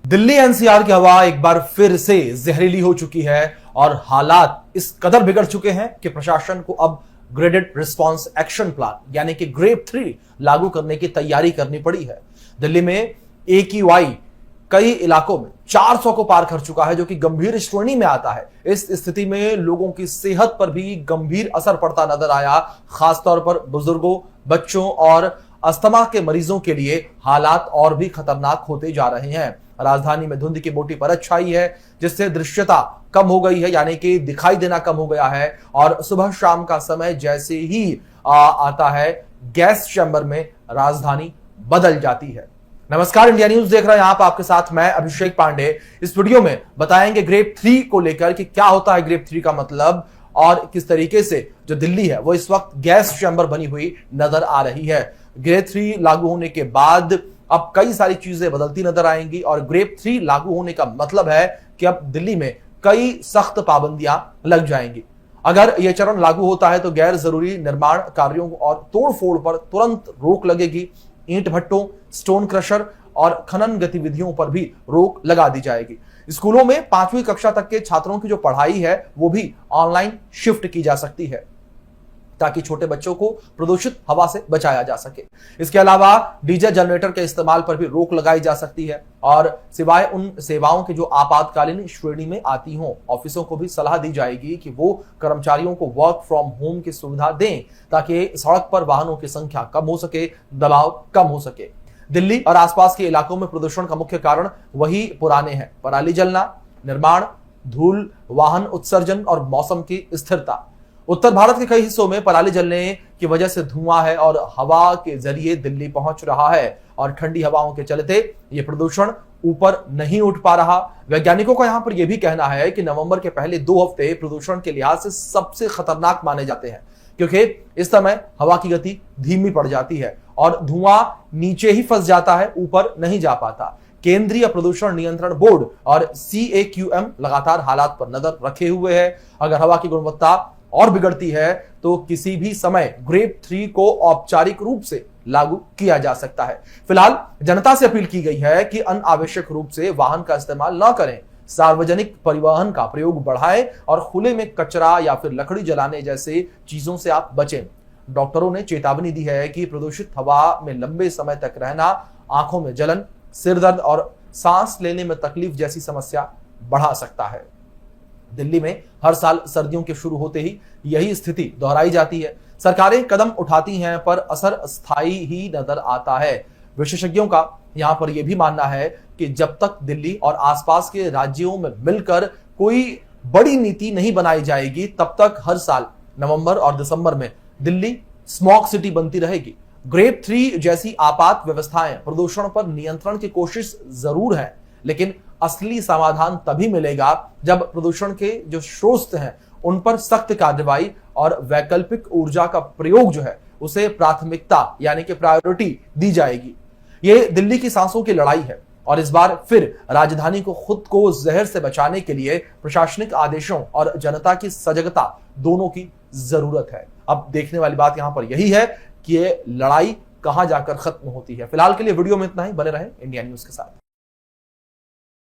Delhi NCR की हवा एक बार फिर से जहरीली हो चुकी है और हालात इस कदर बिगड़ चुके हैं कि प्रशासन को अब ग्रेडेड रिस्पांस एक्शन प्लान यानी कि ग्रेप 3 लागू करने की तैयारी करनी पड़ी है। दिल्ली में AQI कई इलाकों में 400 को पार कर चुका है, जो कि गंभीर श्रेणी में आता है। इस स्थिति में लोगों की सेहत पर भी गंभीर असर पड़ता नजर आया। खासतौर पर बुजुर्गों, बच्चों और अस्थमा के मरीजों के लिए हालात और भी खतरनाक होते जा रहे हैं। राजधानी में धुंध की मोटी परत छाई है, जिससे दृश्यता कम हो गई है, यानी कि दिखाई देना कम हो गया है। और सुबह शाम का समय जैसे ही आता है, गैस चैम्बर में राजधानी बदल जाती है। नमस्कार, इंडिया न्यूज देख रहे हैं आप, आपके साथ मैं अभिषेक पांडे। इस वीडियो में बताएंगे ग्रेप 3 को लेकर कि क्या होता है ग्रेप 3 का मतलब, और किस तरीके से जो दिल्ली है वो इस वक्त गैस चैम्बर बनी हुई नजर आ रही है। ग्रेप 3 लागू होने के बाद अब कई सारी चीजें बदलती नजर आएंगी और ग्रेप 3 लागू होने का मतलब है कि अब दिल्ली में कई सख्त पाबंदियां लग जाएंगी। अगर यह चरण लागू होता है तो गैर जरूरी निर्माण कार्यों और तोड़फोड़ पर तुरंत रोक लगेगी। ईंट भट्टों, स्टोन क्रशर और खनन गतिविधियों पर भी रोक लगा दी जाएगी। स्कूलों में 5वीं कक्षा तक के छात्रों की जो पढ़ाई है वो भी ऑनलाइन शिफ्ट की जा सकती है, ताकि छोटे बच्चों को प्रदूषित हवा से बचाया जा सके। इसके अलावा डीजल जनरेटर के इस्तेमाल पर भी रोक लगाई जा सकती है, और सिवाय उन सेवाओं के जो आपातकालीन श्रेणी में आती हों, ऑफिसों को भी सलाह दी जाएगी कि वो कर्मचारियों को वर्क फ्रॉम होम की सुविधा दें, ताकि सड़क पर वाहनों की संख्या कम हो सके, दबाव कम हो सके। दिल्ली और आसपास के इलाकों में प्रदूषण का मुख्य कारण वही पुराने हैं: पराली जलना, निर्माण, धूल, वाहन उत्सर्जन और मौसम की स्थिरता। उत्तर भारत के कई हिस्सों में पराली जलने की वजह से धुआं है और हवा के जरिए दिल्ली पहुंच रहा है, और ठंडी हवाओं के चलते यह प्रदूषण ऊपर नहीं उठ पा रहा। वैज्ञानिकों का यहां पर यह भी कहना है कि नवंबर के पहले 2 हफ्ते प्रदूषण के लिहाज से सबसे खतरनाक माने जाते हैं, क्योंकि इस समय हवा की गति धीमी पड़ जाती है और धुआं नीचे ही फंस जाता है, ऊपर नहीं जा पाता। केंद्रीय प्रदूषण नियंत्रण बोर्ड और CAQM लगातार हालात पर नजर रखे हुए है। अगर हवा की गुणवत्ता और बिगड़ती है तो किसी भी समय ग्रेप 3 को औपचारिक रूप से लागू किया जा सकता है। फिलहाल जनता से अपील की गई है कि अनावश्यक रूप से वाहन का इस्तेमाल न करें, सार्वजनिक परिवहन का प्रयोग बढ़ाएं और खुले में कचरा या फिर लकड़ी जलाने जैसे चीजों से आप बचें। डॉक्टरों ने चेतावनी दी है कि प्रदूषित हवा में लंबे समय तक रहना आंखों में जलन, सिर दर्द और सांस लेने में तकलीफ जैसी समस्या बढ़ा सकता है। दिल्ली में हर साल सर्दियों के शुरू होते ही यही स्थिति दोहराई जाती है। सरकारें कदम उठाती हैं पर असर स्थायी ही नजर आता है। विशेषज्ञों का यहां पर यह भी मानना है कि जब तक दिल्ली और आसपास के राज्यों में मिलकर कोई बड़ी नीति नहीं बनाई जाएगी, तब तक हर साल नवंबर और दिसंबर में दिल्ली स्मॉग सिटी बनती रहेगी। ग्रेप 3 जैसी आपात व्यवस्थाएं प्रदूषण पर नियंत्रण की कोशिश जरूर है, लेकिन असली समाधान तभी मिलेगा जब प्रदूषण के जो स्रोत हैं उन पर सख्त कार्रवाई और वैकल्पिक ऊर्जा का प्रयोग जो है उसे प्राथमिकता यानी कि प्रायोरिटी दी जाएगी। ये दिल्ली की सांसों की लड़ाई है, और इस बार फिर राजधानी को खुद को जहर से बचाने के लिए प्रशासनिक आदेशों और जनता की सजगता दोनों की जरूरत है। अब देखने वाली बात यहां पर यही है कि ये लड़ाई कहां जाकर खत्म होती है। फिलहाल के लिए वीडियो में इतना ही। बने रहें इंडिया न्यूज के साथ।